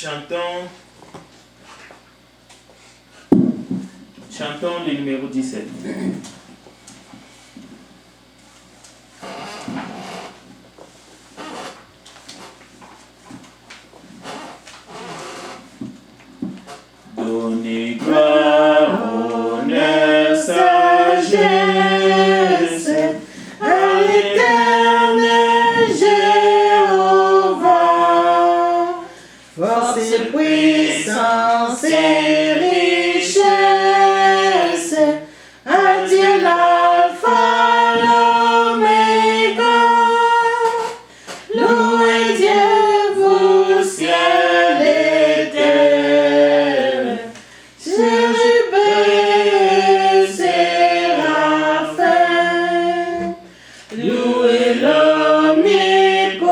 Chantons le numéro 17. Donnez gloire, honneur, sagesse à l'Éternel Jéhovah, force et puissance et richesse, à Dieu l'alpha, l'oméga. Louez Dieu, vous ciel et terre, chérubins, séraphins. Louez l'omnipotent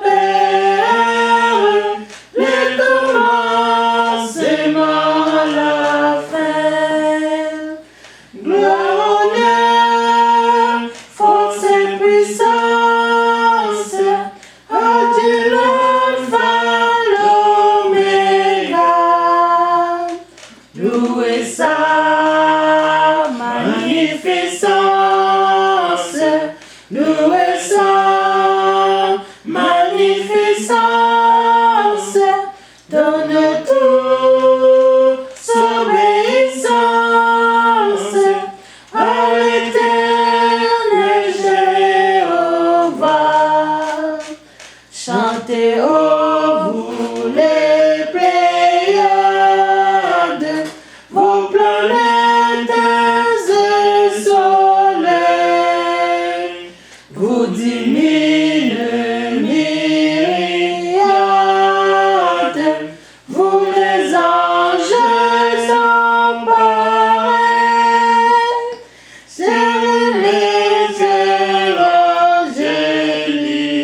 Père, le commencement, la fin. Gloire, honneur, force et puissance, à Dieu l'alpha, l'oméga. Louez sa magnificence, louez sa magnificence, donne toute obéissance à l'Éternel Jéhovah. Chantez, ô vous les Pléiades, vos planètes et soleils, vous 10 000 myriades, vous les anges sans pareil, c'est les airs angéliques,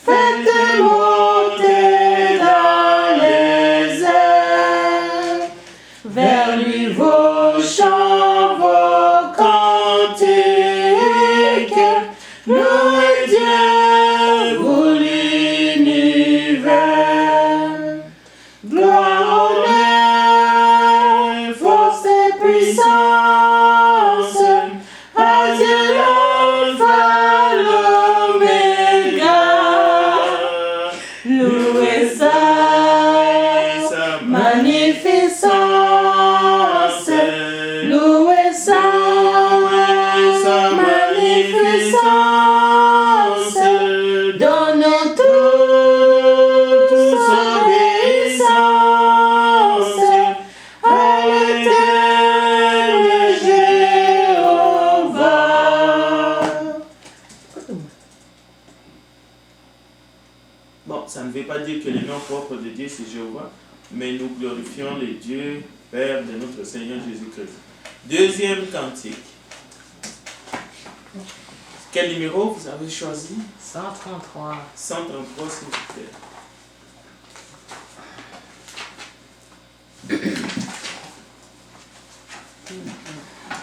faites monter dans les airs, vers lui vos chants, vos cantiques, louez Dieu, vous l'univers. Gloire, honneur, force et puissance, à Dieu l'alpha, l'oméga. Louez sa magnificence, louez sa magnificence, donnons toute obéissance à l'Éternel Jéhovah. Bon, ça ne veut pas dire que le nom propre de Dieu c'est Jéhovah, mais nous glorifions le Dieu Père de notre Seigneur Jésus-Christ. Deuxième cantique. Quel numéro vous avez choisi? 133. 133, s'il vous plaît.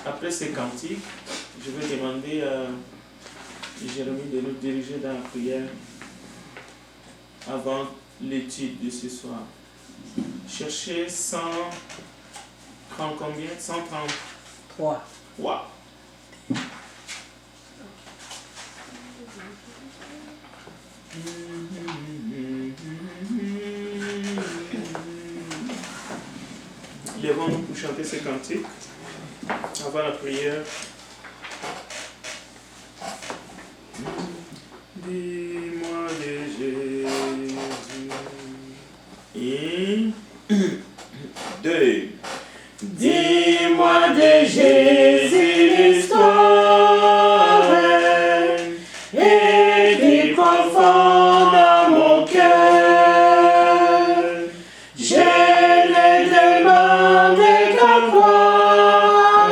Après ces cantiques, je vais demander à Jérémie de nous diriger dans la prière avant l'étude de ce soir. Cherchez 130 combien? 133. 3. Lèvons-nous pour chanter ces cantiques avant la prière. Dis-moi de Jésus. 1, 2. Dis-moi de Jésus l'histoire, écrit profond dans mon cœur. Je ne demande qu'à croire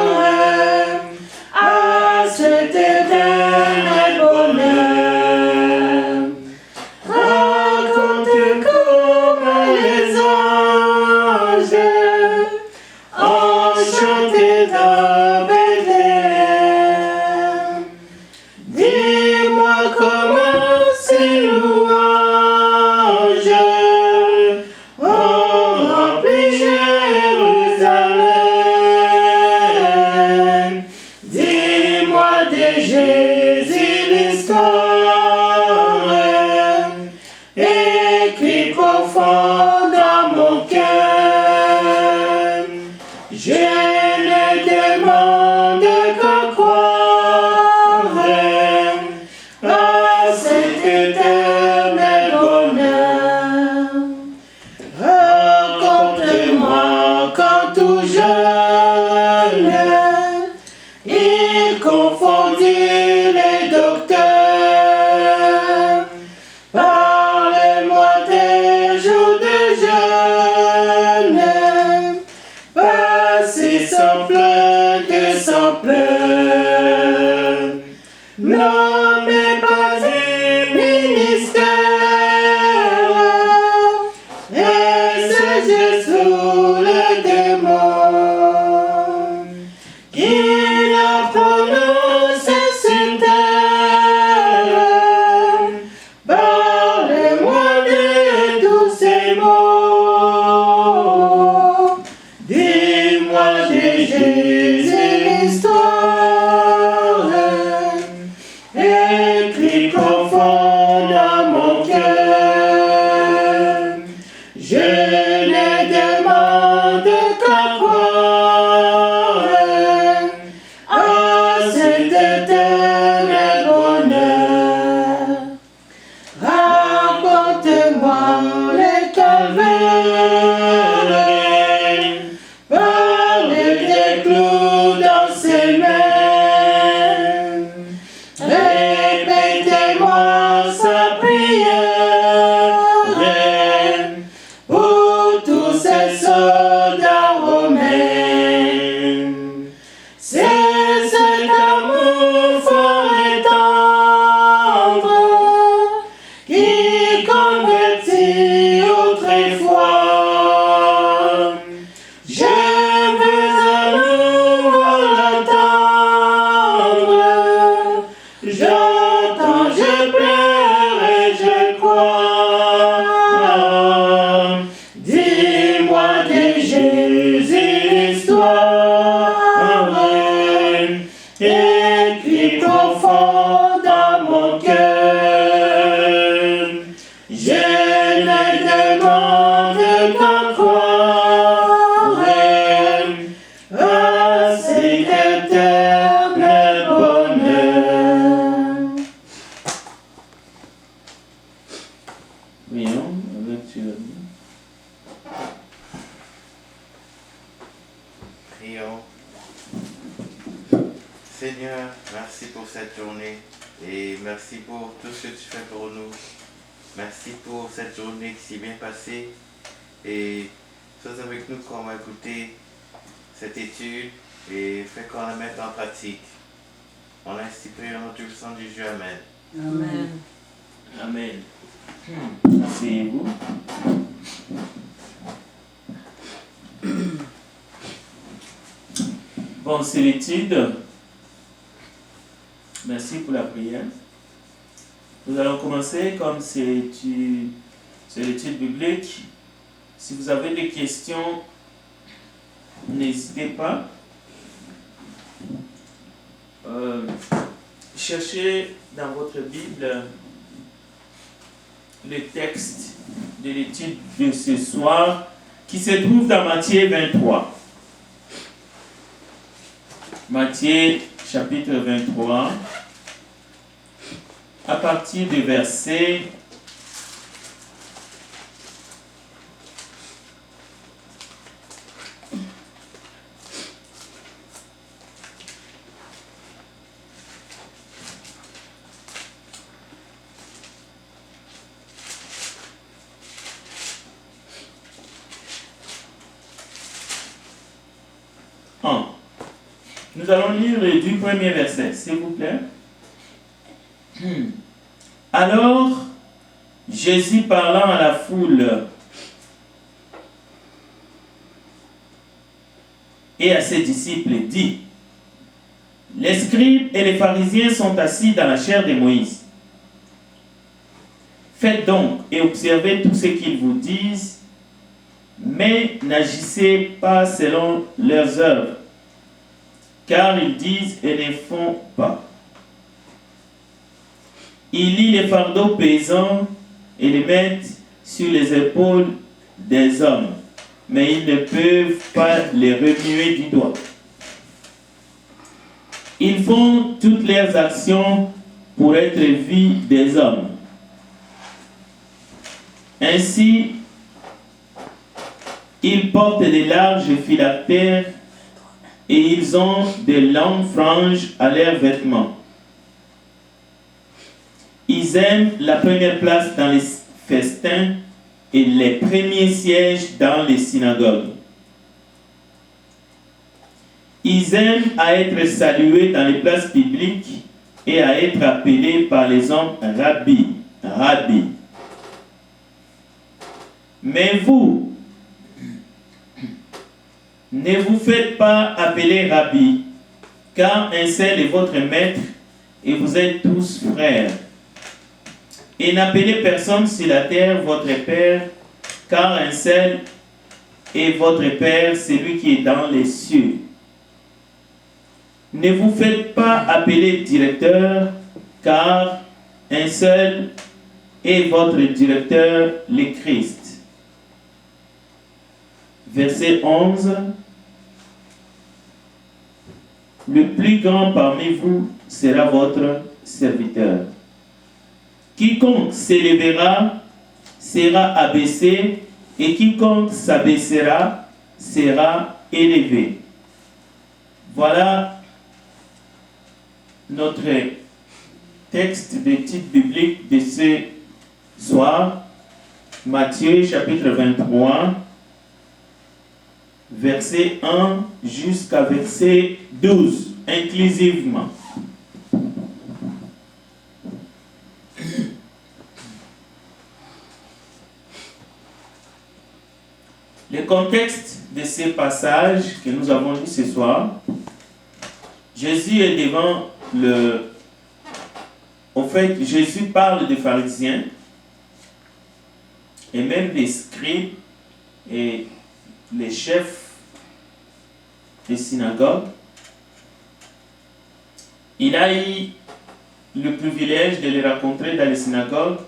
à cet éternel bonheur. Raconte comme les anges enchantés dans Bethléem. Dis-moi comment ces louanges il confondit les docteurs. Parlez-moi des jours de jeûne, passés sans plainte et sans pleurs. Non, mais pas du ministère, et c'est Jésus le démon qui a prononcé sur terre. Parlez-moi de tous ces mots, dis-moi de Jésus l'histoire, écrit profond dans mon cœur. Je ne demande qu'à croire à cet éternel bonheur. Raconte-moi les calvaires, parlez des clous dans ses mains. Répétez-moi sa prière pour tous ces soldats romains. C'est cet amour fort et tendre qui convertit autrefois. Je veux à nouveau l'attendre. J'entends, je pleure et je crois. Dis-moi de Jésus l'histoire, écrit profond dans mon cœur. Je ne demande qu'à croire à cet éternel bonheur. Prions avec Dieu. Prions. Seigneur, merci pour cette journée et merci pour tout ce que tu fais pour nous. Merci pour cette journée qui s'est bien passée et sois avec nous quand on va écouter cette étude et fais qu'on la mette en pratique. On a ainsi prié au nom du sang du Dieu. Amen. Amen. Amen. Asseyez-vous. Bon, c'est l'étude. Merci pour la prière. Nous allons commencer comme c'est l'étude biblique. Si vous avez des questions, n'hésitez pas. Cherchez dans votre Bible le texte de l'étude de ce soir qui se trouve dans Matthieu 23. Matthieu chapitre 23, à partir du verset 1. Nous allons lire les 2 premiers versets, s'il vous plaît. Alors, Jésus parlant à la foule et à ses disciples dit: les scribes et les pharisiens sont assis dans la chaire de Moïse. Faites donc et observez tout ce qu'ils vous disent, mais n'agissez pas selon leurs œuvres, car ils disent et ne font pas. Ils lient les fardeaux pesants et les mettent sur les épaules des hommes, mais ils ne peuvent pas les remuer du doigt. Ils font toutes leurs actions pour être vus des hommes. Ainsi, ils portent de larges phylactères et ils ont de longues franges à leurs vêtements. Ils aiment la première place dans les festins et les premiers sièges dans les synagogues. Ils aiment à être salués dans les places publiques et à être appelés par les hommes rabbi, rabbi. Mais vous, ne vous faites pas appeler rabbi, car un seul est votre maître et vous êtes tous frères. Et n'appelez personne sur la terre votre père, car un seul est votre père, celui qui est dans les cieux. Ne vous faites pas appeler directeur, car un seul est votre directeur, le Christ. Verset 11. Le plus grand parmi vous sera votre serviteur. Quiconque s'élèvera sera abaissé, et quiconque s'abaissera sera élevé. Voilà notre texte de titre biblique de ce soir, Matthieu chapitre 23, verset 1 jusqu'à verset 12, inclusivement. Le contexte de ces passages que nous avons lus ce soir, Jésus est devant Jésus parle des pharisiens et même des scribes et les chefs des synagogues. Il a eu le privilège de les rencontrer dans les synagogues.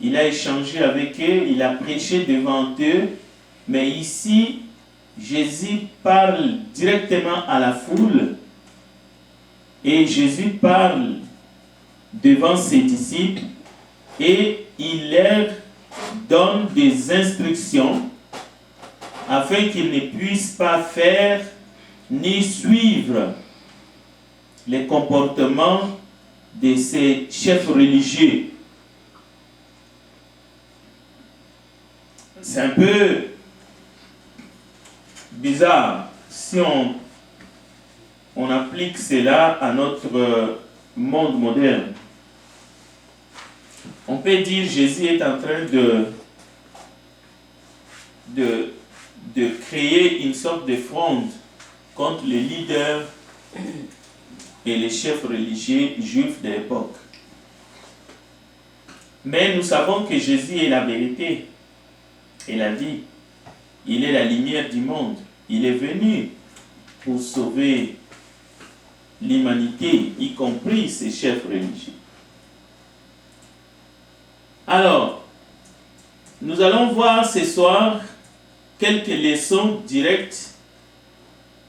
Il a échangé avec eux, il a prêché devant eux. Mais ici, Jésus parle directement à la foule et Jésus parle devant ses disciples et il leur donne des instructions afin qu'ils ne puissent pas faire ni suivre les comportements de ces chefs religieux. C'est un peu bizarre si on applique cela à notre monde moderne. On peut dire que Jésus est en train de créer une sorte de fronde contre les leaders et les chefs religieux juifs de l'époque. Mais nous savons que Jésus est la vérité. Il a dit, il est la lumière du monde. Il est venu pour sauver l'humanité, y compris ses chefs religieux. Alors, nous allons voir ce soir quelques leçons directes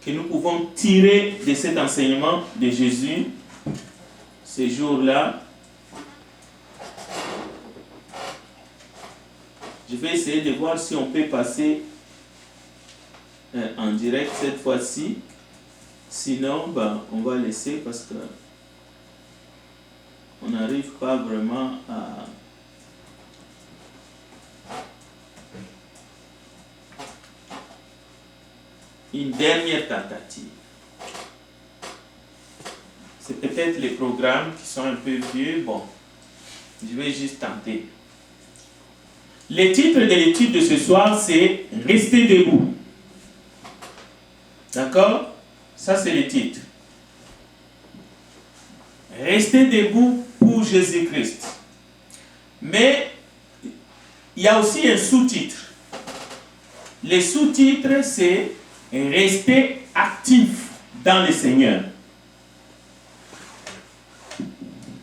que nous pouvons tirer de cet enseignement de Jésus ce jour-là. Je vais essayer de voir si on peut passer en direct cette fois-ci. Sinon, on va laisser parce que on n'arrive pas vraiment à... Une dernière tentative. C'est peut-être les programmes qui sont un peu vieux. Bon, je vais juste tenter. Le titre de l'étude de ce soir, c'est « Rester debout ». D'accord? Ça, c'est le titre. Rester debout pour Jésus-Christ. Mais il y a aussi un sous-titre. Le sous-titre, c'est « Rester actif dans le Seigneur ».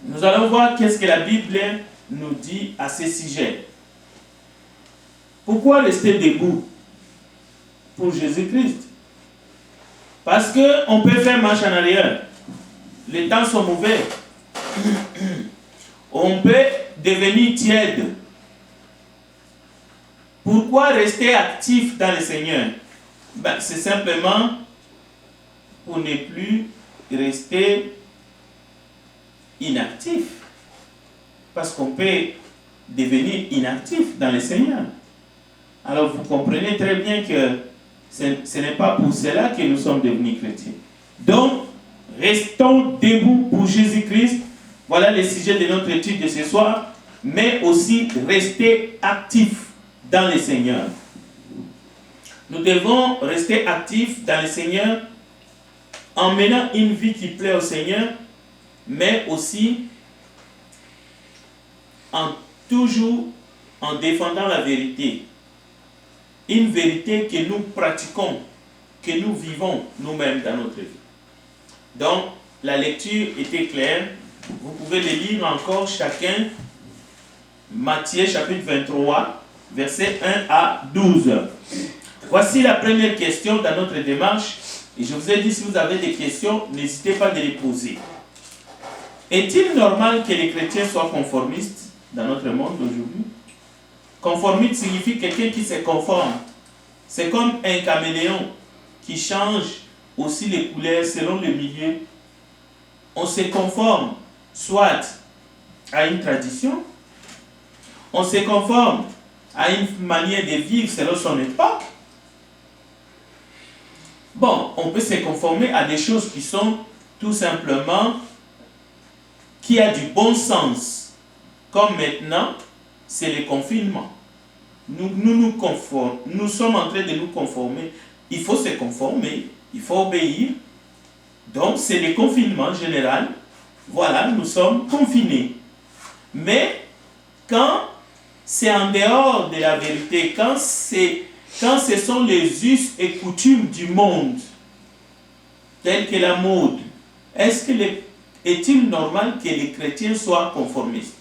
Nous allons voir qu'est-ce que la Bible nous dit à ce sujet. Pourquoi rester debout pour Jésus-Christ? Parce qu'on peut faire marche en arrière. Les temps sont mauvais. On peut devenir tiède. Pourquoi rester actif dans le Seigneur? C'est simplement pour ne plus rester inactif. Parce qu'on peut devenir inactif dans le Seigneur. Alors vous comprenez très bien que ce n'est pas pour cela que nous sommes devenus chrétiens. Donc, restons debout pour Jésus-Christ. Voilà le sujet de notre étude de ce soir. Mais aussi rester actifs dans le Seigneur. Nous devons rester actifs dans le Seigneur en menant une vie qui plaît au Seigneur, mais aussi toujours en défendant la vérité. Une vérité que nous pratiquons, que nous vivons nous-mêmes dans notre vie. Donc, la lecture était claire. Vous pouvez le lire encore chacun. Matthieu chapitre 23, versets 1 à 12. Voici la première question dans notre démarche. Et je vous ai dit, si vous avez des questions, n'hésitez pas de les poser. Est-il normal que les chrétiens soient conformistes dans notre monde d'aujourd'hui? Conformiste signifie quelqu'un qui se conforme. C'est comme un caméléon qui change aussi les couleurs selon le milieu. On se conforme soit à une tradition, on se conforme à une manière de vivre selon son époque. Bon, on peut se conformer à des choses qui sont tout simplement, qui a du bon sens. Comme maintenant, c'est le confinement. Nous sommes en train de nous conformer. Il faut se conformer, il faut obéir. Donc, c'est le confinement général. Voilà, nous sommes confinés. Mais, quand c'est en dehors de la vérité, quand ce sont les us et coutumes du monde, tels que la mode, est-il normal que les chrétiens soient conformistes?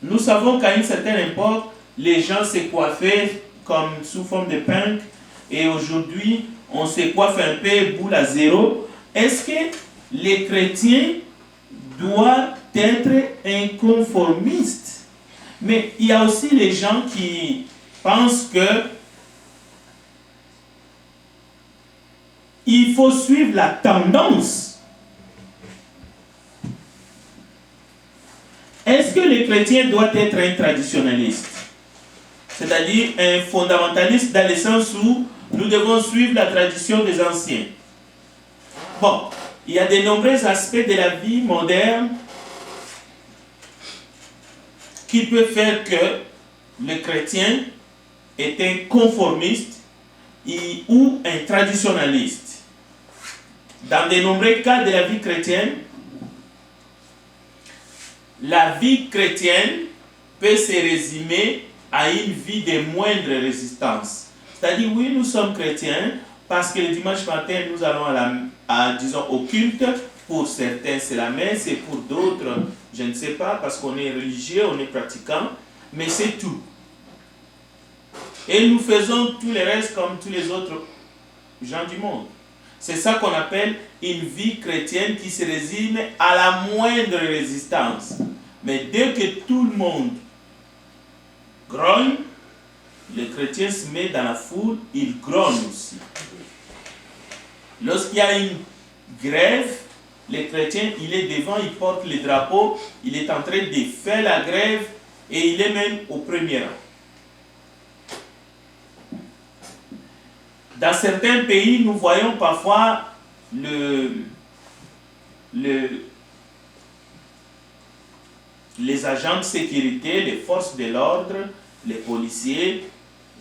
Nous savons qu'à une certaine époque, les gens se coiffaient comme sous forme de punk, et aujourd'hui, on se coiffe un peu boule à zéro. Est-ce que les chrétiens doivent être inconformistes? Mais il y a aussi les gens qui pensent que il faut suivre la tendance. Est-ce que le chrétien doit être un traditionnaliste? C'est-à-dire un fondamentaliste dans le sens où nous devons suivre la tradition des anciens. Bon, il y a de nombreux aspects de la vie moderne qui peuvent faire que le chrétien est un conformiste ou un traditionnaliste. Dans de nombreux cas de la vie chrétienne, la vie chrétienne peut se résumer à une vie de moindre résistance. C'est-à-dire, oui, nous sommes chrétiens parce que le dimanche matin, nous allons disons, au culte. Pour certains, c'est la messe, et pour d'autres, je ne sais pas, parce qu'on est religieux, on est pratiquant, mais c'est tout. Et nous faisons tout le reste comme tous les autres gens du monde. C'est ça qu'on appelle une vie chrétienne qui se résume à la moindre résistance. Mais dès que tout le monde grogne, le chrétien se met dans la foule, il grogne aussi. Lorsqu'il y a une grève, le chrétien, il est devant, il porte les drapeaux, il est en train de faire la grève et il est même au premier rang. Dans certains pays, nous voyons parfois les agents de sécurité, les forces de l'ordre, les policiers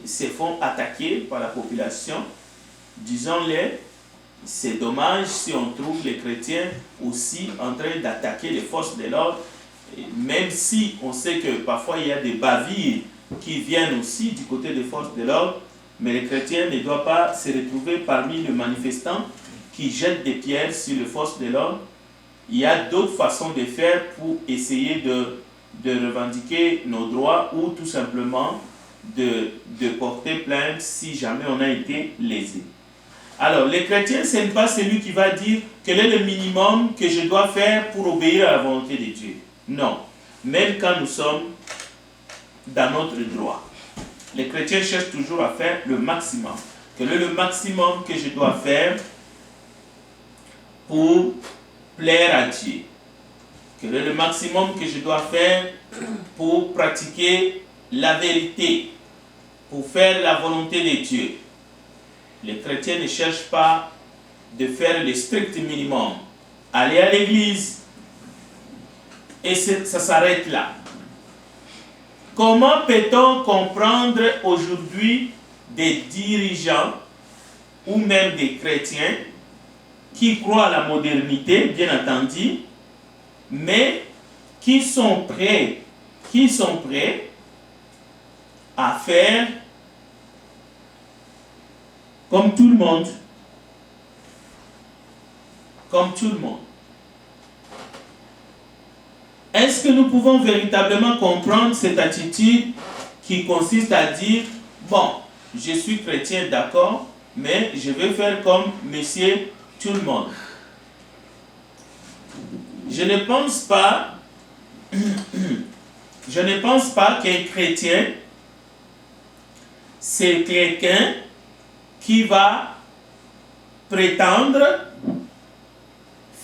se font attaquer par la population. Disons-le, c'est dommage si on trouve les chrétiens aussi en train d'attaquer les forces de l'ordre, même si on sait que parfois il y a des bavures qui viennent aussi du côté des forces de l'ordre, mais les chrétiens ne doivent pas se retrouver parmi les manifestants qui jettent des pierres sur les forces de l'ordre. Il y a d'autres façons de faire pour essayer de revendiquer nos droits ou tout simplement de porter plainte si jamais on a été lésé. Alors, les chrétiens, ce n'est pas celui qui va dire quel est le minimum que je dois faire pour obéir à la volonté de Dieu. Non. Même quand nous sommes dans notre droit. Les chrétiens cherchent toujours à faire le maximum. Quel est le maximum que je dois faire pour plaire à Dieu? Quel est le maximum que je dois faire pour pratiquer la vérité, pour faire la volonté de Dieu? Les chrétiens ne cherchent pas de faire le strict minimum. Aller à l'église, et ça s'arrête là. Comment peut-on comprendre aujourd'hui des dirigeants ou même des chrétiens qui croient à la modernité, bien entendu, mais qui sont prêts à faire comme tout le monde. Comme tout le monde. Est-ce que nous pouvons véritablement comprendre cette attitude qui consiste à dire, bon, je suis chrétien, d'accord, mais je vais faire comme monsieur tout le monde? Je ne pense pas qu'un chrétien, c'est quelqu'un qui va prétendre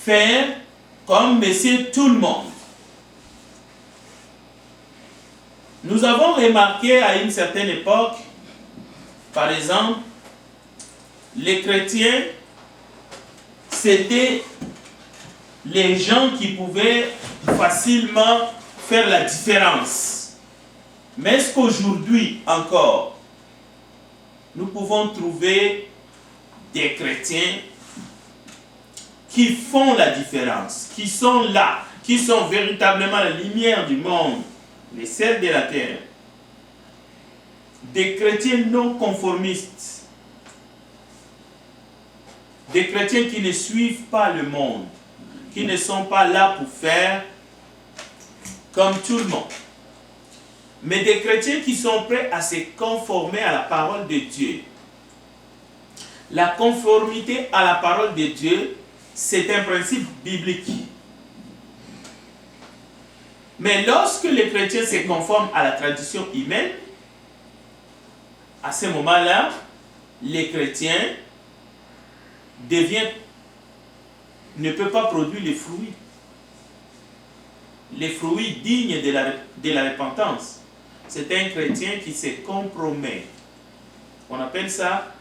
faire comme monsieur tout le monde. Nous avons remarqué à une certaine époque, par exemple, les chrétiens, c'était les gens qui pouvaient facilement faire la différence. Mais est-ce qu'aujourd'hui encore, nous pouvons trouver des chrétiens qui font la différence, qui sont là, qui sont véritablement la lumière du monde, les sels de la terre? Des chrétiens non conformistes, des chrétiens qui ne suivent pas le monde, qui ne sont pas là pour faire comme tout le monde, mais des chrétiens qui sont prêts à se conformer à la parole de Dieu. La conformité à la parole de Dieu, c'est un principe biblique. Mais lorsque les chrétiens se conforment à la tradition humaine, à ce moment-là, les chrétiens ne peuvent pas produire les fruits dignes de la repentance. C'est un chrétien qui se compromet. On appelle ça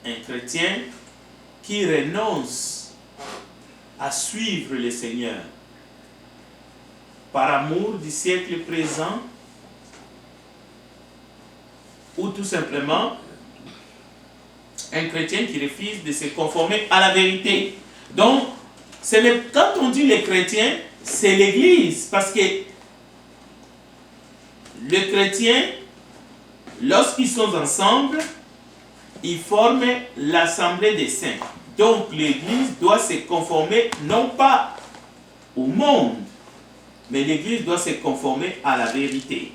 un chrétien qui renonce à suivre le Seigneur par amour du siècle présent, ou tout simplement un chrétien qui refuse de se conformer à la vérité. Donc, quand on dit les chrétiens, c'est l'Église, parce que les chrétiens, lorsqu'ils sont ensemble, ils forment l'assemblée des saints. Donc, l'Église doit se conformer non pas au monde, mais l'Église doit se conformer à la vérité.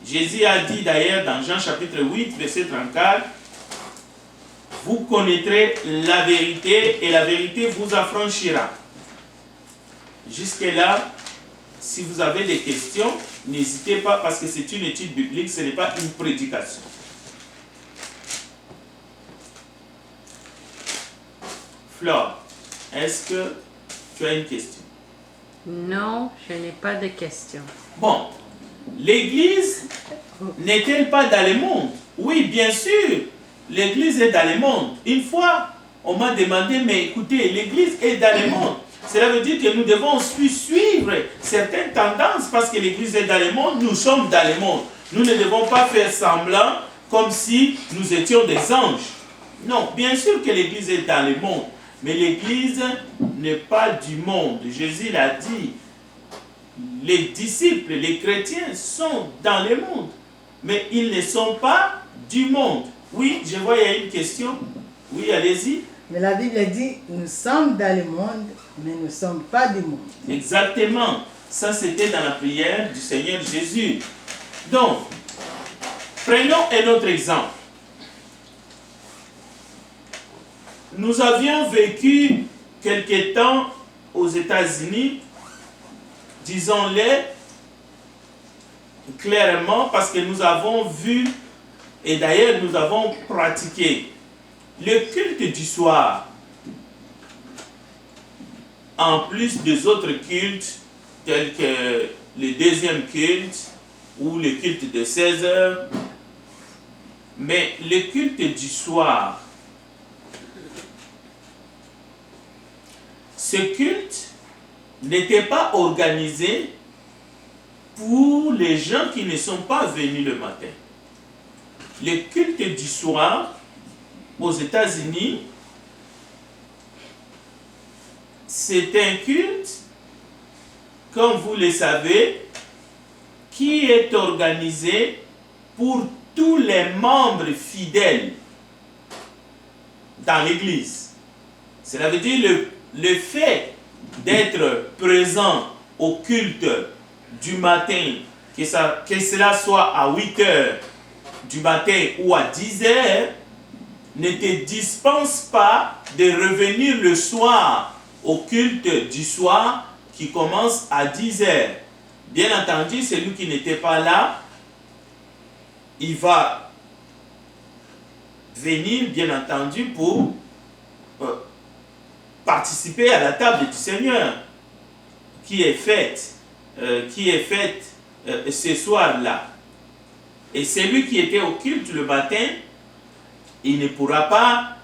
Jésus a dit d'ailleurs dans Jean chapitre 8, verset 34, « Vous connaîtrez la vérité et la vérité vous affranchira. » Jusque-là, si vous avez des questions, n'hésitez pas parce que c'est une étude biblique, ce n'est pas une prédication. Flore, est-ce que tu as une question? Non, je n'ai pas de questions. Bon, l'Église n'est-elle pas dans le monde? Oui, bien sûr, l'Église est dans le monde. Une fois, on m'a demandé, mais écoutez, l'Église est dans le monde. Cela veut dire que nous devons suivre certaines tendances parce que l'Église est dans le monde, nous sommes dans le monde. Nous ne devons pas faire semblant comme si nous étions des anges. Non, bien sûr que l'Église est dans le monde, mais l'Église n'est pas du monde. Jésus l'a dit. Les disciples, les chrétiens sont dans le monde, mais ils ne sont pas du monde. Oui, je vois, il y a une question. Oui, allez-y. Mais la Bible dit, nous sommes dans le monde, mais nous ne sommes pas du monde. Exactement. Ça, c'était dans la prière du Seigneur Jésus. Donc, prenons un autre exemple. Nous avions vécu quelque temps aux États-Unis, disons-le clairement, parce que nous avons vu, et d'ailleurs nous avons pratiqué, le culte du soir en plus des autres cultes, tels que le deuxième culte ou le culte de 16 heures. Mais le culte du soir, ce culte n'était pas organisé pour les gens qui ne sont pas venus le matin. Le culte du soir aux États-Unis, c'est un culte, comme vous le savez, qui est organisé pour tous les membres fidèles dans l'Église. Cela veut dire le fait d'être présent au culte du matin, que cela soit à 8 heures du matin ou à 10 heures, ne te dispense pas de revenir le soir au culte du soir qui commence à 10 heures. Bien entendu, celui qui n'était pas là, il va venir, bien entendu, pour participer à la table du Seigneur qui est faite ce soir-là. Et celui qui était au culte le matin, il ne pourra pas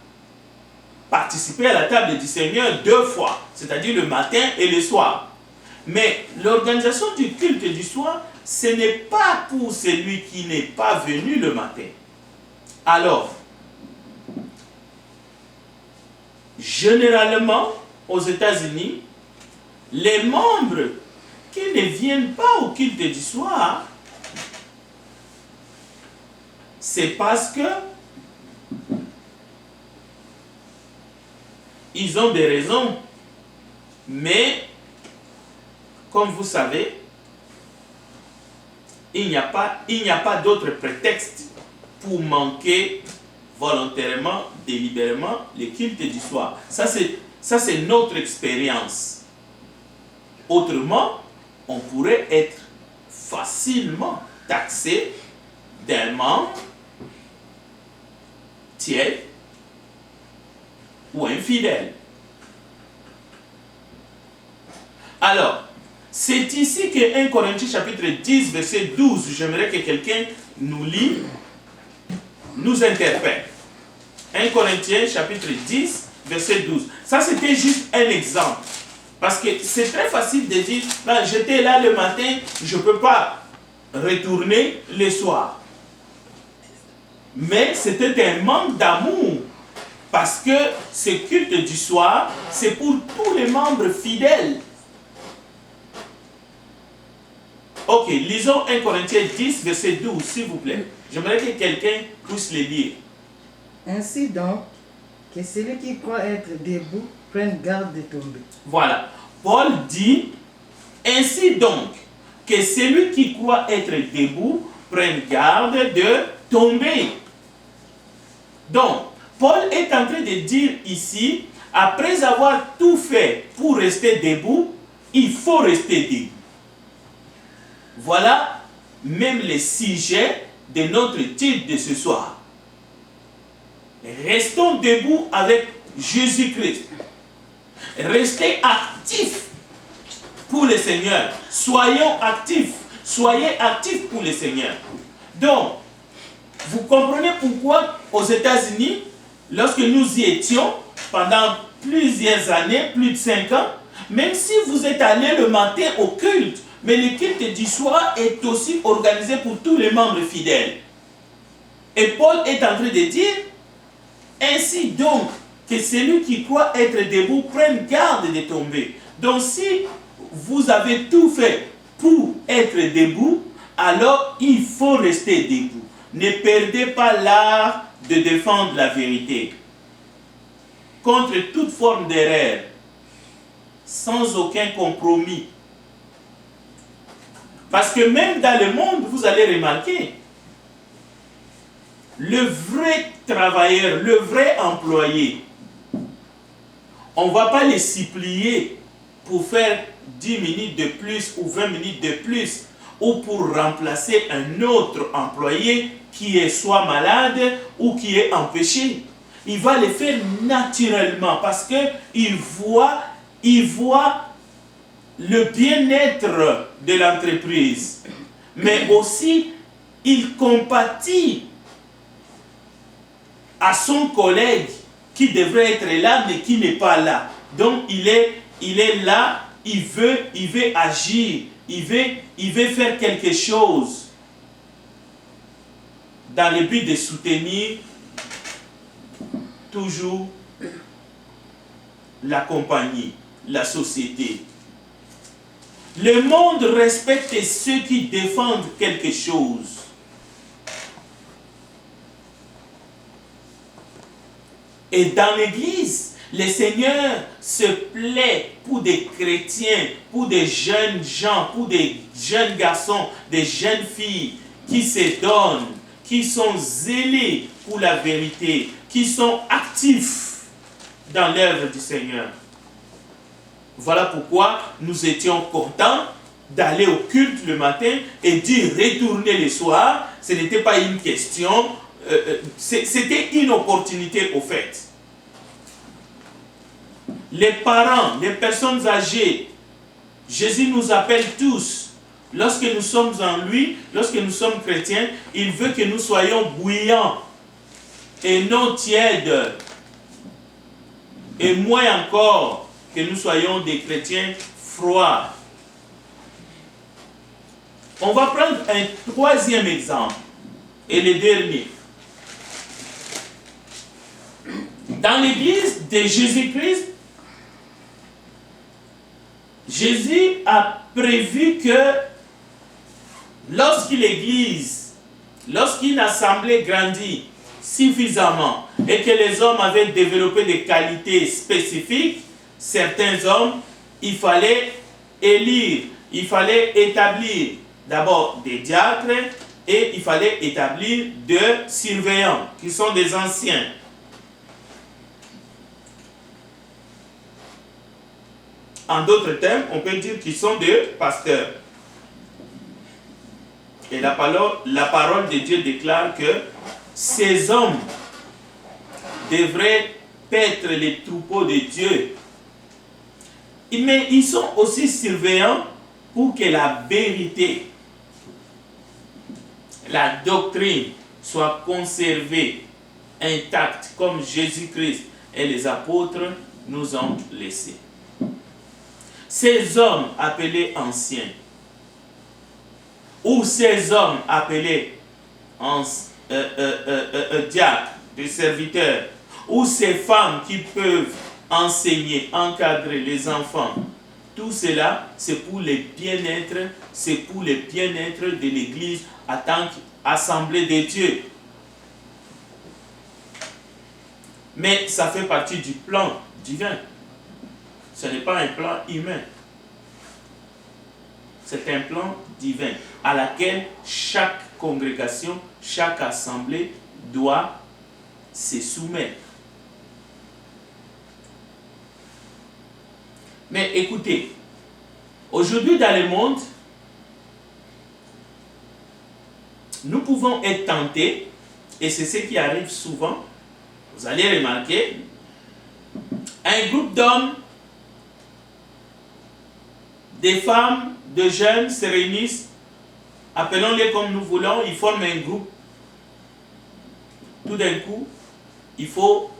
participer à la table du Seigneur 2 fois, c'est-à-dire le matin et le soir. Mais l'organisation du culte du soir, ce n'est pas pour celui qui n'est pas venu le matin. Alors, généralement, aux États-Unis, les membres qui ne viennent pas au culte du soir, c'est parce que ils ont des raisons. Mais, comme vous savez, il n'y a pas d'autre prétexte pour manquer volontairement, délibérément, le culte du soir. Ça, c'est notre expérience. Autrement, on pourrait être facilement taxé d'un membre tiède ou infidèle. Alors, c'est ici que 1 Corinthiens chapitre 10, verset 12, j'aimerais que quelqu'un nous lit, nous interprète. 1 Corinthiens chapitre 10, verset 12. Ça, c'était juste un exemple. Parce que c'est très facile de dire, j'étais là le matin, je ne peux pas retourner le soir. Mais c'était un manque d'amour. Parce que ce culte du soir, c'est pour tous les membres fidèles. Ok, lisons 1 Corinthiens 10, verset 12, s'il vous plaît. J'aimerais que quelqu'un puisse le lire. Ainsi donc, que celui qui croit être debout prenne garde de tomber. Voilà. Paul dit, ainsi donc, que celui qui croit être debout prenne garde de tomber. Donc, Paul est en train de dire ici, après avoir tout fait pour rester debout, il faut rester debout. Voilà même le sujet de notre titre de ce soir. Restons debout avec Jésus-Christ. Restez actifs pour le Seigneur. Soyons actifs. Soyez actifs pour le Seigneur. Donc, vous comprenez pourquoi aux États-Unis, lorsque nous y étions pendant plusieurs années, plus de 5 ans, même si vous êtes allé le matin au culte, mais le culte du soir est aussi organisé pour tous les membres fidèles. Et Paul est en train de dire, ainsi donc, que celui qui croit être debout prenne garde de tomber. Donc si vous avez tout fait pour être debout, alors il faut rester debout. Ne perdez pas l'art de défendre la vérité. Contre toute forme d'erreur, sans aucun compromis. Parce que même dans le monde, vous allez remarquer, le vrai travailleur, le vrai employé, on ne va pas les supplier pour faire 10 minutes de plus ou 20 minutes de plus ou pour remplacer un autre employé qui est soit malade ou qui est empêché. Il va le faire naturellement parce qu'il voit il voit le bien-être de l'entreprise, mais aussi il compatit à son collègue qui devrait être là mais qui n'est pas là. Donc il est là, il veut agir, il veut faire quelque chose dans le but de soutenir toujours la compagnie, la société. Le monde respecte ceux qui défendent quelque chose. Et dans l'Église, le Seigneur se plaît pour des chrétiens, pour des jeunes gens, pour des jeunes garçons, des jeunes filles qui se donnent, qui sont zélés pour la vérité, qui sont actifs dans l'œuvre du Seigneur. Voilà pourquoi nous étions contents d'aller au culte le matin et d'y retourner le soir. Ce n'était pas une question, c'était une opportunité au fait. Les parents, les personnes âgées, Jésus nous appelle tous. Lorsque nous sommes en lui, lorsque nous sommes chrétiens, il veut que nous soyons bouillants et non tièdes. Et moins encore que nous soyons des chrétiens froids. On va prendre un troisième exemple et le dernier. Dans l'église de Jésus-Christ, Jésus a prévu que lorsqu'une assemblée grandit suffisamment et que les hommes avaient développé des qualités spécifiques, certains hommes, il fallait élire, il fallait établir d'abord des diacres et il fallait établir deux surveillants qui sont des anciens. En d'autres termes, on peut dire qu'ils sont des pasteurs. Et la parole de Dieu déclare que ces hommes devraient paître les troupeaux de Dieu. Mais ils sont aussi surveillants pour que la vérité, la doctrine soit conservée intacte comme Jésus-Christ et les apôtres nous ont laissé. Ces hommes appelés anciens, ou ces hommes appelés diacres, des serviteurs, ou ces femmes qui peuvent enseigner, encadrer les enfants, tout cela, c'est pour le bien-être, de l'Église en tant qu'assemblée de Dieu. Mais ça fait partie du plan divin. Ce n'est pas un plan humain. C'est un plan divin à laquelle chaque congrégation, chaque assemblée doit se soumettre. Mais écoutez, aujourd'hui dans le monde, nous pouvons être tentés, et c'est ce qui arrive souvent, vous allez remarquer, un groupe d'hommes, des femmes, de jeunes se réunissent, appelons-les comme nous voulons, ils forment un groupe. Tout d'un coup, il ne faut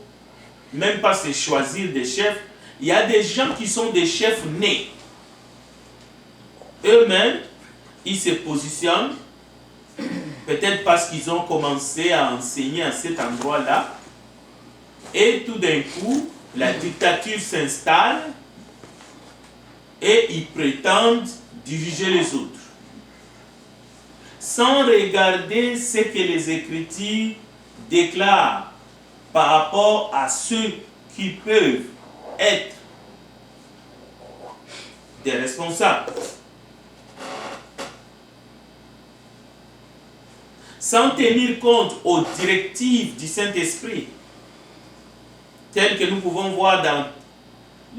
même pas se choisir des chefs. Il y a des gens qui sont des chefs nés. Eux-mêmes, ils se positionnent, peut-être parce qu'ils ont commencé à enseigner à cet endroit-là, et tout d'un coup, la dictature s'installe, et ils prétendent diriger les autres, sans regarder ce que les Écritures déclarent par rapport à ceux qui peuvent être des responsables, sans tenir compte aux directives du Saint-Esprit, telles que nous pouvons voir dans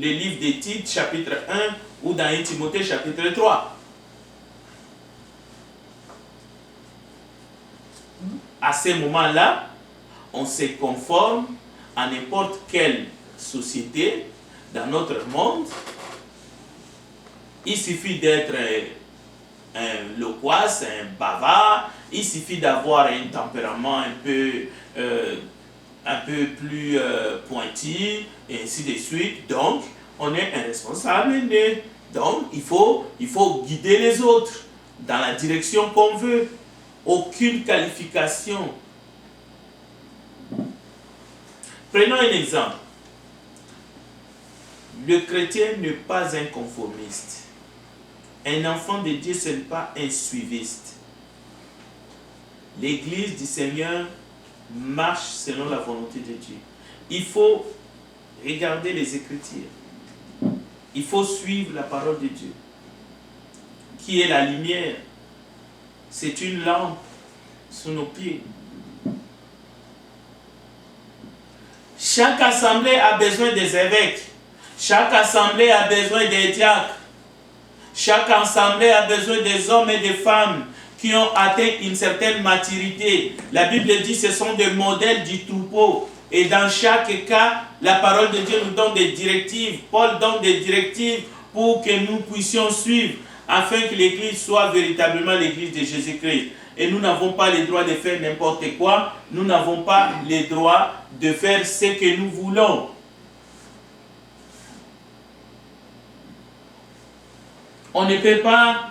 le livre des Tites, chapitre 1, ou dans 1 Timothée, chapitre 3. À ce moment-là, on se conforme à n'importe quelle société dans notre monde Il suffit d'être loquace, un bavard, il suffit d'avoir un tempérament un peu plus pointu, et ainsi de suite. Donc, on est un responsable. Donc, il faut guider les autres dans la direction qu'on veut. Aucune qualification. Prenons un exemple. Le chrétien n'est pas un conformiste. Un enfant de Dieu, ce n'est pas un suiviste. L'Église du Seigneur marche selon la volonté de Dieu. Il faut regarder les Écritures. Il faut suivre la parole de Dieu, qui est la lumière. C'est une lampe sous nos pieds. Chaque assemblée a besoin des évêques. Chaque assemblée a besoin des diacres. Chaque assemblée a besoin des hommes et des femmes qui ont atteint une certaine maturité. La Bible dit que ce sont des modèles du troupeau. Et dans chaque cas, la parole de Dieu nous donne des directives. Paul donne des directives pour que nous puissions suivre, afin que l'Église soit véritablement l'Église de Jésus-Christ. Et nous n'avons pas le droit de faire n'importe quoi. Nous n'avons pas le droit de faire ce que nous voulons. On ne peut pas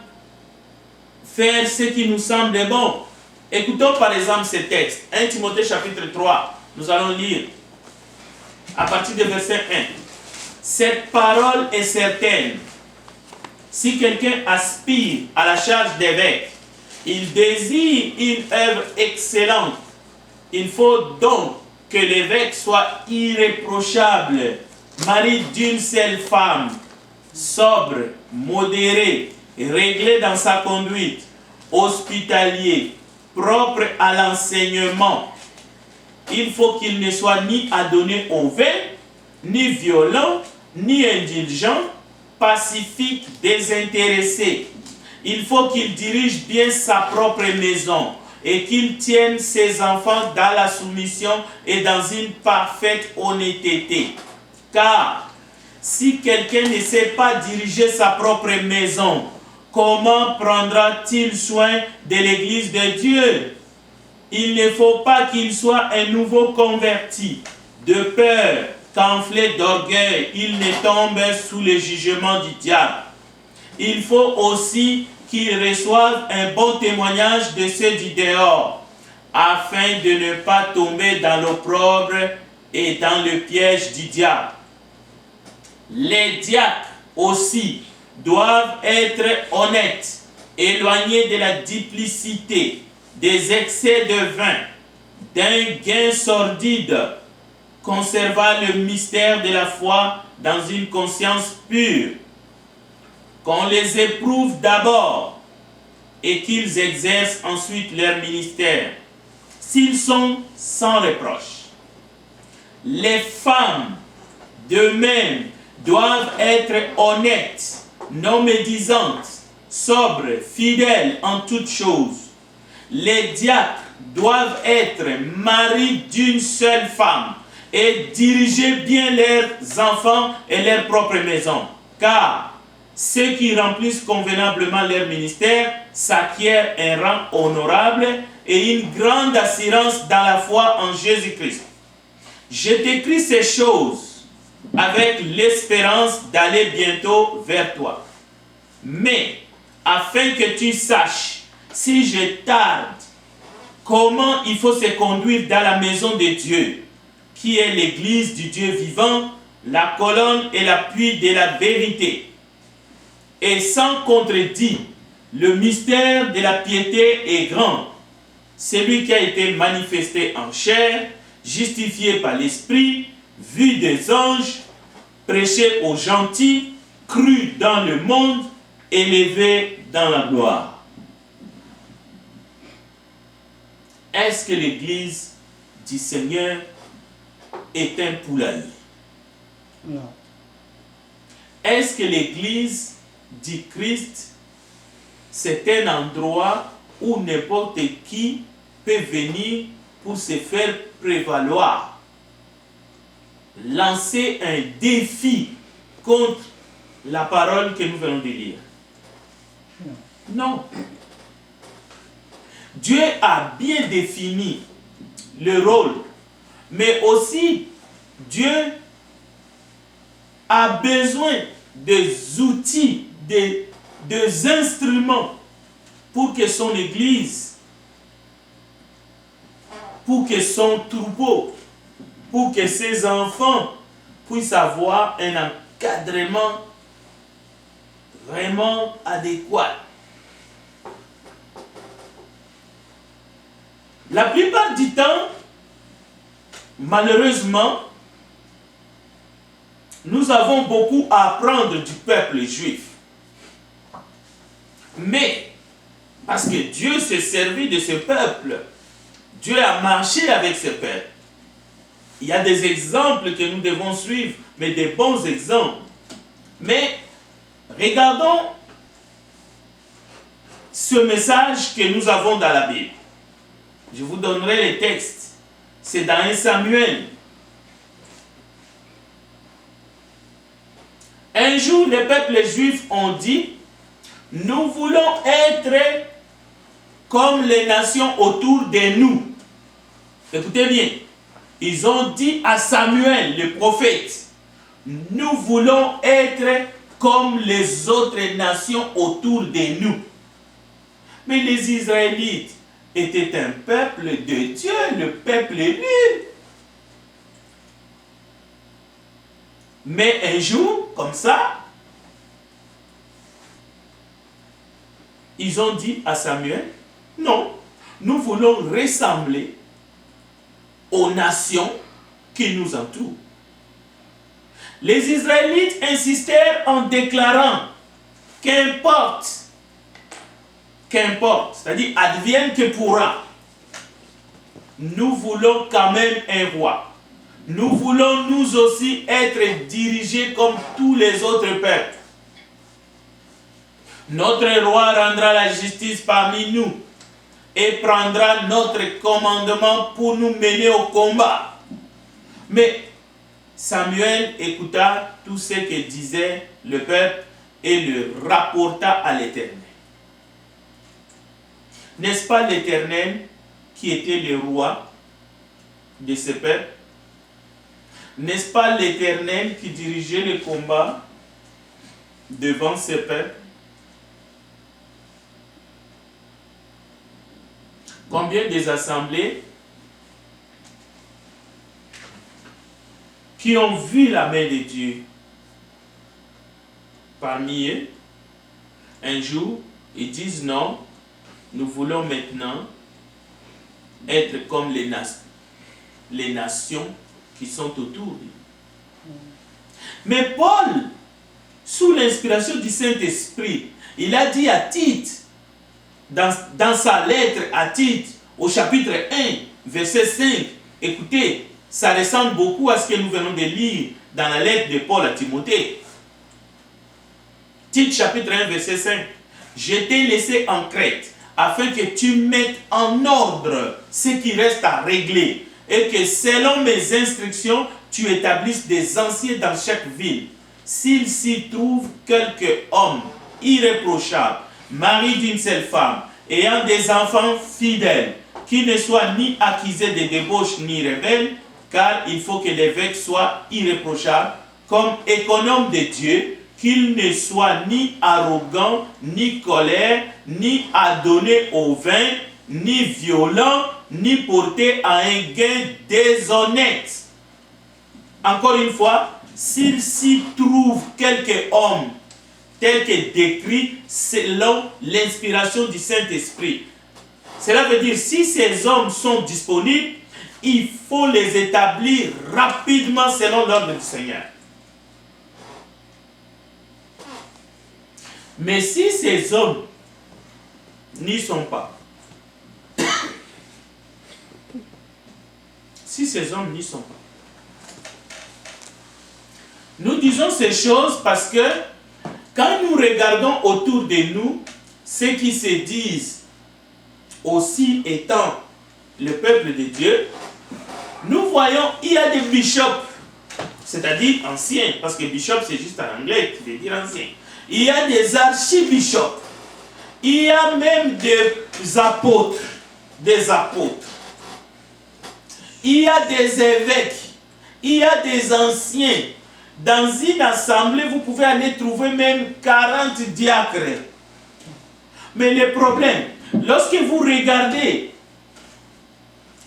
faire ce qui nous semble bon. Écoutons par exemple ce texte. 1 Timothée chapitre 3. Nous allons lire à partir du verset 1. Cette parole est certaine. Si quelqu'un aspire à la charge d'évêque, il désire une œuvre excellente. Il faut donc que l'évêque soit irréprochable, mari d'une seule femme, sobre, modéré, réglé dans sa conduite, hospitalier, propre à l'enseignement. Il faut qu'il ne soit ni adonné au vin, ni violent, ni indulgent, pacifique, désintéressé. Il faut qu'il dirige bien sa propre maison et qu'il tienne ses enfants dans la soumission et dans une parfaite honnêteté. Car si quelqu'un ne sait pas diriger sa propre maison, comment prendra-t-il soin de l'Église de Dieu? Il ne faut pas qu'il soit un nouveau converti, de peur qu'enflé d'orgueil, il ne tombe sous le jugement du diable. Il faut aussi qu'il reçoive un bon témoignage de ceux du dehors, afin de ne pas tomber dans l'opprobre et dans le piège du diable. Les diacres aussi doivent être honnêtes, éloignés de la duplicité, des excès de vin, d'un gain sordide, conservant le mystère de la foi dans une conscience pure. Qu'on les éprouve d'abord et qu'ils exercent ensuite leur ministère, s'ils sont sans reproche. Les femmes, de même, doivent être honnêtes, non médisantes, sobres, fidèles en toutes choses. Les diacres doivent être maris d'une seule femme et diriger bien leurs enfants et leur propre maison, car ceux qui remplissent convenablement leur ministère s'acquièrent un rang honorable et une grande assurance dans la foi en Jésus-Christ. Je t'écris ces choses avec l'espérance d'aller bientôt vers toi. Mais, afin que tu saches, si je tarde, comment il faut se conduire dans la maison de Dieu, qui est l'Église du Dieu vivant, la colonne et l'appui de la vérité. Et sans contredit, le mystère de la piété est grand. Celui qui a été manifesté en chair, justifié par l'Esprit, vu des anges, prêché aux gentils, cru dans le monde, élevé dans la gloire. Est-ce que l'Église du Seigneur est un poulailler? Non. Est-ce que l'Église du Christ, c'est un endroit où n'importe qui peut venir pour se faire prévaloir, lancer un défi contre la parole que nous venons de lire? Non. Dieu a bien défini le rôle, mais aussi Dieu a besoin des outils, des instruments pour que son Église, pour que son troupeau, pour que ses enfants puissent avoir un encadrement vraiment adéquat. La plupart du temps, malheureusement, nous avons beaucoup à apprendre du peuple juif. Mais, parce que Dieu s'est servi de ce peuple, Dieu a marché avec ce peuple. Il y a des exemples que nous devons suivre, mais des bons exemples. Mais, regardons ce message que nous avons dans la Bible. Je vous donnerai les textes. C'est dans 1 Samuel. Un jour, les peuples juifs ont dit, nous voulons être comme les nations autour de nous. Écoutez bien, ils ont dit à Samuel, le prophète, nous voulons être comme les autres nations autour de nous. Mais les Israélites étaient un peuple de Dieu, le peuple élu. Mais un jour, comme ça, ils ont dit à Samuel, non, nous voulons ressembler aux nations qui nous entourent. Les Israélites insistèrent en déclarant, qu'importe, c'est-à-dire advienne que pourra, nous voulons quand même un roi. Nous voulons nous aussi être dirigés comme tous les autres peuples. Notre roi rendra la justice parmi nous et prendra notre commandement pour nous mener au combat. Mais Samuel écouta tout ce que disait le peuple et le rapporta à l'Éternel. N'est-ce pas l'Éternel qui était le roi de ce peuple? N'est-ce pas l'Éternel qui dirigeait le combat devant ce peuple? Combien des assemblées qui ont vu la main de Dieu parmi eux, un jour, ils disent non, nous voulons maintenant être comme les nations qui sont autour de nous. Mais Paul, sous l'inspiration du Saint-Esprit, il a dit à Tite, dans sa lettre à Tite, au chapitre 1, verset 5, écoutez, ça ressemble beaucoup à ce que nous venons de lire dans la lettre de Paul à Timothée. Tite, chapitre 1, verset 5. Je t'ai laissé en Crète, afin que tu mettes en ordre ce qui reste à régler, et que selon mes instructions, tu établisses des anciens dans chaque ville. S'il s'y trouve quelque homme irréprochable, mari d'une seule femme, ayant des enfants fidèles, qui ne soit ni accusé de débauche ni rebelle, car il faut que l'évêque soit irréprochable, comme économe de Dieu, qu'il ne soit ni arrogant, ni colère, ni adonné au vin, ni violent, ni porté à un gain déshonnête. Encore une fois, s'il s'y trouve quelque homme tel que décrit selon l'inspiration du Saint-Esprit. Cela veut dire, si ces hommes sont disponibles, il faut les établir rapidement selon l'ordre du Seigneur. Mais si ces hommes n'y sont pas, nous disons ces choses parce que quand nous regardons autour de nous, ceux qui se disent aussi étant le peuple de Dieu, nous voyons il y a des bishops c'est-à-dire anciens, parce que bishop c'est juste en anglais, qui veut dire ancien. Il y a des archibishops, il y a même des apôtres, il y a des évêques, il y a des anciens. Dans une assemblée, vous pouvez aller trouver même 40 diacres. Mais le problème, lorsque vous regardez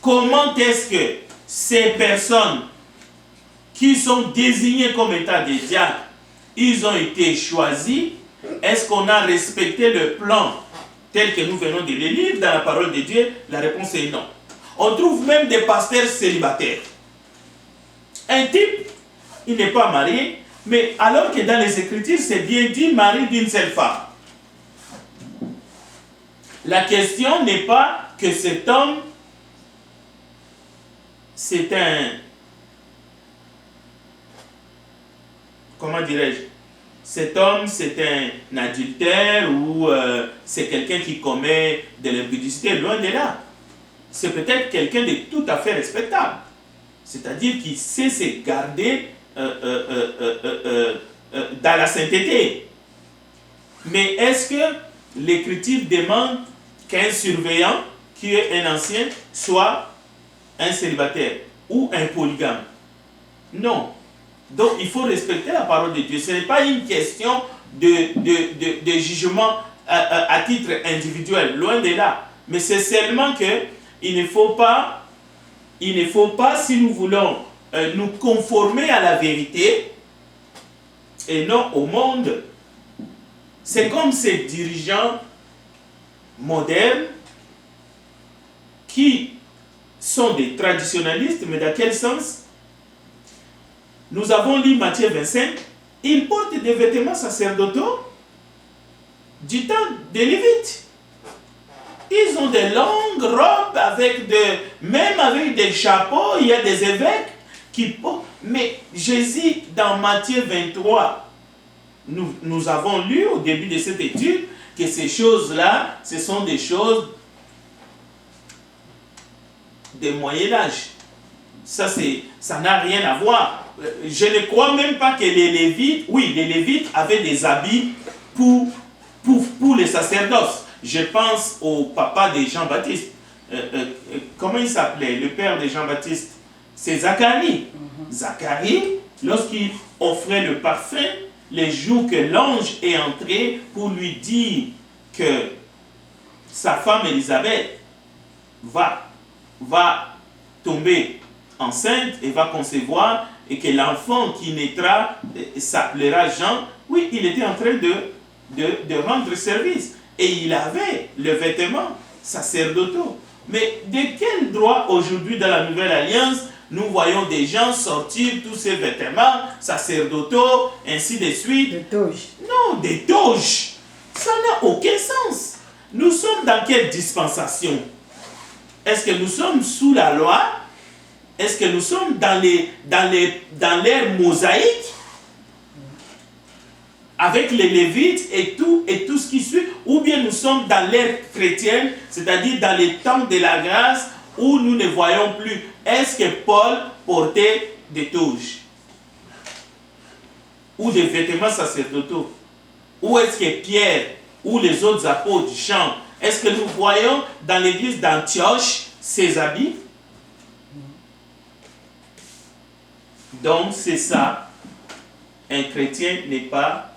comment est-ce que ces personnes qui sont désignées comme étant des diacres, ils ont été choisis, est-ce qu'on a respecté le plan tel que nous venons de le lire dans la parole de Dieu? La réponse est non. On trouve même des pasteurs célibataires. Un type, il n'est pas marié, mais alors que dans les Écritures, c'est bien dit mari d'une seule femme. La question n'est pas que cet homme, c'est un... Comment dirais-je? Cet homme, c'est un adultère ou c'est quelqu'un qui commet de l'impudicité. Loin de là. C'est peut-être quelqu'un de tout à fait respectable. C'est-à-dire qu'il sait se garder dans la sainteté. Mais est-ce que l'Écriture demande qu'un surveillant, qui est un ancien, soit un célibataire ou un polygame? Non. Donc il faut respecter la parole de Dieu. Ce n'est pas une question de jugement à titre individuel, loin de là. Mais c'est seulement que il ne faut pas, si nous voulons nous conformer à la vérité et non au monde. C'est comme ces dirigeants modernes qui sont des traditionalistes, mais dans quel sens? Nous avons lu Matthieu 25, ils portent des vêtements sacerdotaux du temps des Lévites. Ils ont de longues robes, même avec des chapeaux, il y a des évêques qui portent. Mais Jésus, dans Matthieu 23, nous avons lu au début de cette étude que ces choses-là, ce sont des choses du Moyen-Âge. Ça n'a rien à voir. Je ne crois même pas que les Lévites avaient des habits pour les sacerdoces. Je pense au papa de Jean-Baptiste. Comment il s'appelait? Le père de Jean-Baptiste, c'est Zacharie. Zacharie, lorsqu'il offrait le parfum, les jours que l'ange est entré pour lui dire que sa femme Élisabeth va tomber enceinte et va concevoir, et que l'enfant qui naîtra s'appellera Jean, oui, il était en train de rendre service. Et il avait le vêtement sacerdotaux. Mais de quel droit aujourd'hui dans la Nouvelle Alliance nous voyons des gens sortir tous ces vêtements sacerdotaux, ainsi de suite? Des toges. Non, des toges. Ça n'a aucun sens. Nous sommes dans quelle dispensation? Est-ce que nous sommes sous la loi? Est-ce que nous sommes dans l'ère mosaïque, avec les Lévites et tout ce qui suit, ou bien nous sommes dans l'ère chrétienne, c'est-à-dire dans les temps de la grâce, où nous ne voyons plus? Est-ce que Paul portait des toges ou des vêtements sacerdotaux? Ou est-ce que Pierre ou les autres apôtres chantent? Est-ce que nous voyons dans l'église d'Antioche ces habits? Donc c'est ça, un chrétien n'est pas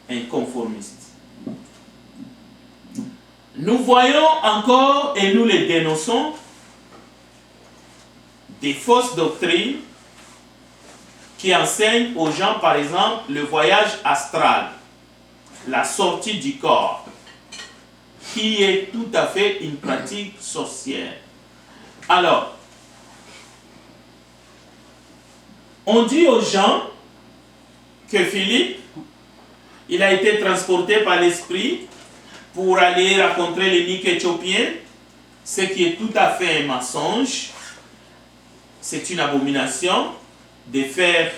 un conformiste. Nous voyons encore, et nous les dénonçons, des fausses doctrines qui enseignent aux gens, par exemple, le voyage astral, la sortie du corps, qui est tout à fait une pratique sorcière. Alors, on dit aux gens que Philippe, il a été transporté par l'esprit pour aller rencontrer l'énigme éthiopien, ce qui est tout à fait un mensonge. C'est une abomination de faire,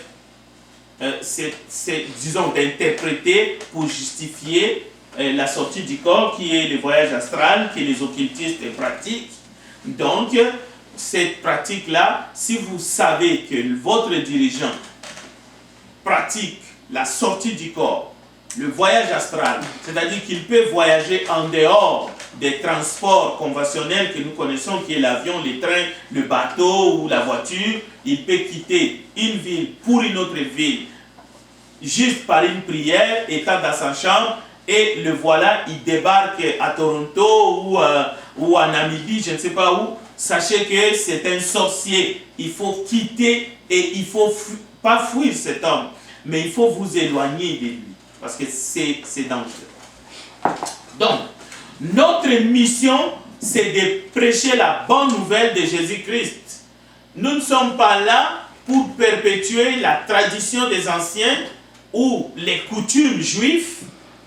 disons, d'interpréter pour justifier la sortie du corps, qui est le voyage astral, que les occultistes pratiquent. Donc, cette pratique-là, si vous savez que votre dirigeant pratique la sortie du corps, le voyage astral, c'est-à-dire qu'il peut voyager en dehors des transports conventionnels que nous connaissons, qui est l'avion, les trains, le bateau ou la voiture. Il peut quitter une ville pour une autre ville, juste par une prière, étant dans sa chambre, et le voilà, il débarque à Toronto ou en Namibie, je ne sais pas où. Sachez que c'est un sorcier. Il faut quitter et il faut pas fuir cet homme, mais il faut vous éloigner de lui, parce que c'est dangereux. Donc, notre mission, c'est de prêcher la bonne nouvelle de Jésus-Christ. Nous ne sommes pas là pour perpétuer la tradition des anciens ou les coutumes juives,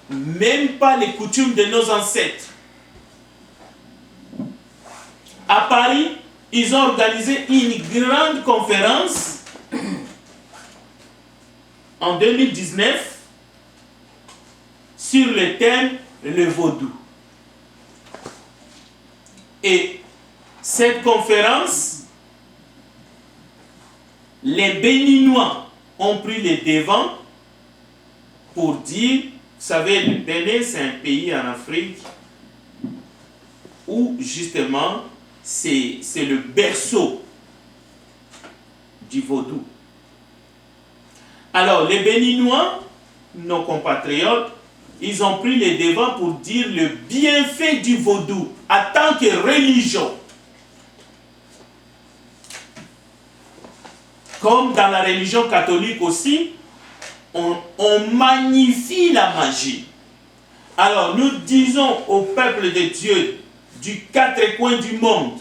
même pas les coutumes de nos ancêtres. À Paris, ils ont organisé une grande conférence en 2019 sur le thème le vaudou. Et cette conférence, les Béninois ont pris les devants pour dire, vous savez, le Bénin, c'est un pays en Afrique où justement c'est le berceau du vaudou. Alors les Béninois, nos compatriotes, ils ont pris les devants pour dire le bienfait du vaudou en tant que religion. Comme dans la religion catholique aussi, on magnifie la magie. Alors nous disons au peuple de Dieu du quatre coins du monde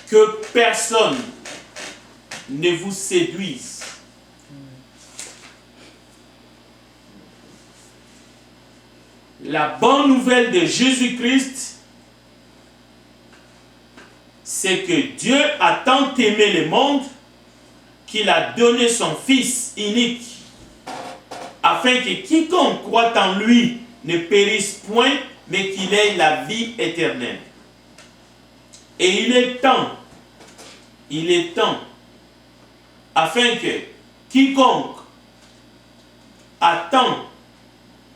que personne ne vous séduise. La bonne nouvelle de Jésus-Christ, c'est que Dieu a tant aimé le monde qu'il a donné son Fils unique, afin que quiconque croit en lui ne périsse point, mais qu'il ait la vie éternelle. Et il est temps, afin que quiconque attend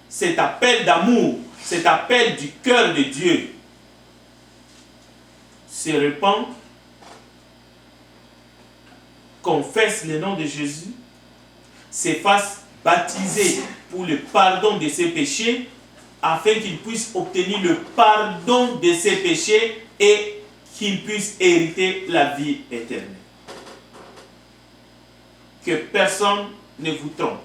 cet appel d'amour, cet appel du cœur de Dieu, se répand, confesse le nom de Jésus, se fasse baptiser pour le pardon de ses péchés, afin qu'il puisse obtenir le pardon de ses péchés et qu'il puisse hériter la vie éternelle. Que personne ne vous trompe.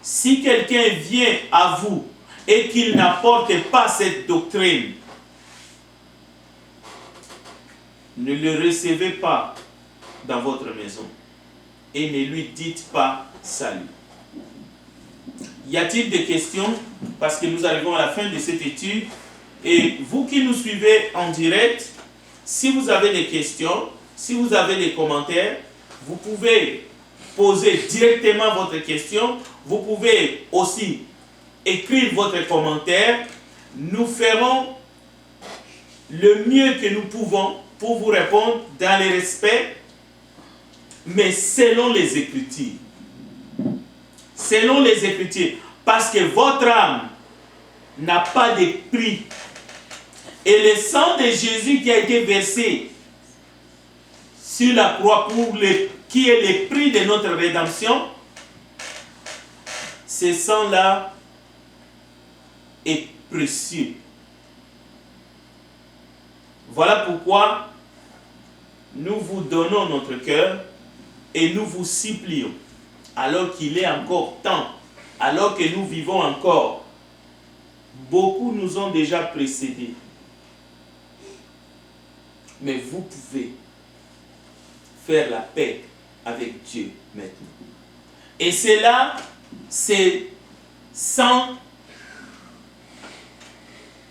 Si quelqu'un vient à vous et qu'il n'apporte pas cette doctrine, ne le recevez pas dans votre maison et ne lui dites pas salut. Y a-t-il des questions? Parce que nous arrivons à la fin de cette étude. Et vous qui nous suivez en direct, si vous avez des questions, si vous avez des commentaires, vous pouvez poser directement votre question. Vous pouvez aussi écrire votre commentaire. Nous ferons le mieux que nous pouvons pour vous répondre dans le respect, mais selon les Écritures. Selon les Écritures. Parce que votre âme n'a pas de prix. Et le sang de Jésus qui a été versé sur la croix qui est le prix de notre rédemption, ce sang-là est précieux. Voilà pourquoi nous vous donnons notre cœur et nous vous supplions, alors qu'il est encore temps, alors que nous vivons encore. Beaucoup nous ont déjà précédés. Mais vous pouvez faire la paix avec Dieu maintenant. Et cela, c'est sans...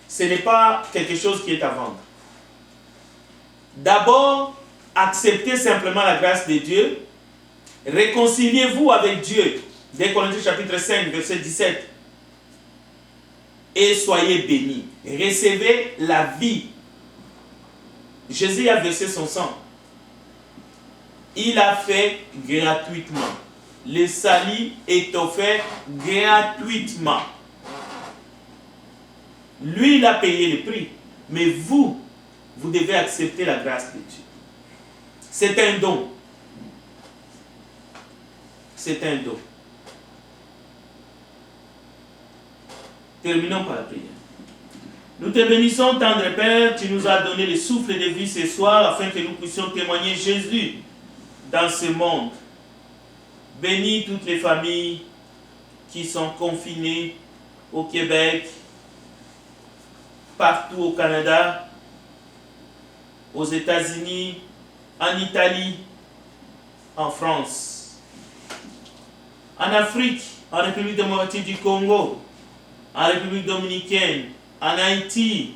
Ce n'est pas quelque chose qui est à vendre. D'abord, acceptez simplement la grâce de Dieu. Réconciliez-vous avec Dieu. 2 Corinthiens chapitre 5, verset 17. Et soyez bénis. Recevez la vie. Jésus a versé son sang. il a fait gratuitement. Le salut est offert gratuitement. Lui, il a payé le prix. Mais vous devez accepter la grâce de Dieu. C'est un don. C'est un don. Terminons par la prière. Nous te bénissons, tendre Père, tu nous as donné le souffle de vie ce soir afin que nous puissions témoigner Jésus dans ce monde. Bénis toutes les familles qui sont confinées au Québec, partout au Canada, aux États-Unis, en Italie, en France, en Afrique, en République démocratique du Congo, en République dominicaine, en Haïti,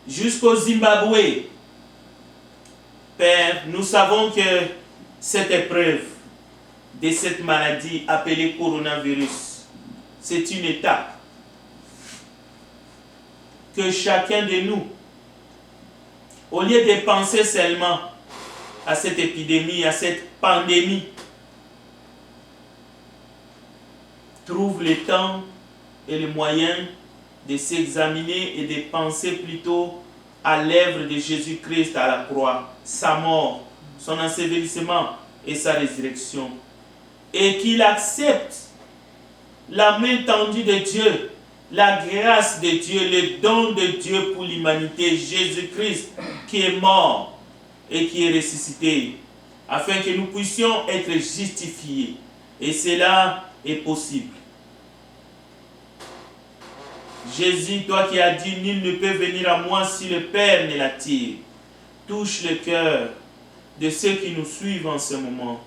jusqu'au Zimbabwe. Père, nous savons que cette épreuve de cette maladie appelée coronavirus, c'est une étape que chacun de nous, au lieu de penser seulement à cette épidémie, à cette pandémie, trouve le temps et les moyens de s'examiner et de penser plutôt à l'œuvre de Jésus-Christ à la croix, sa mort, son ensevelissement et sa résurrection. Et qu'il accepte la main tendue de Dieu, la grâce de Dieu, le don de Dieu pour l'humanité, Jésus-Christ qui est mort et qui est ressuscité, afin que nous puissions être justifiés. Et cela est possible. Jésus, toi qui as dit, nul ne peut venir à moi si le Père ne l'attire. Touche le cœur de ceux qui nous suivent en ce moment,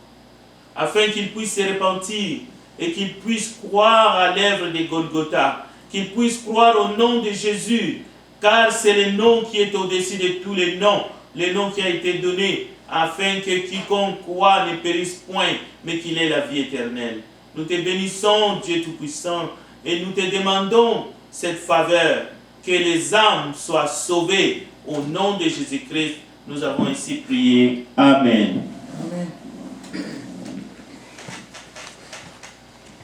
afin qu'ils puissent se repentir et qu'ils puissent croire à l'œuvre de Golgotha, qu'ils puissent croire au nom de Jésus, car c'est le nom qui est au-dessus de tous les noms, le nom qui a été donné, afin que quiconque croit ne périsse point, mais qu'il ait la vie éternelle. Nous te bénissons, Dieu Tout-Puissant, et nous te demandons cette faveur, que les âmes soient sauvées. Au nom de Jésus-Christ, nous avons ici prié. Amen.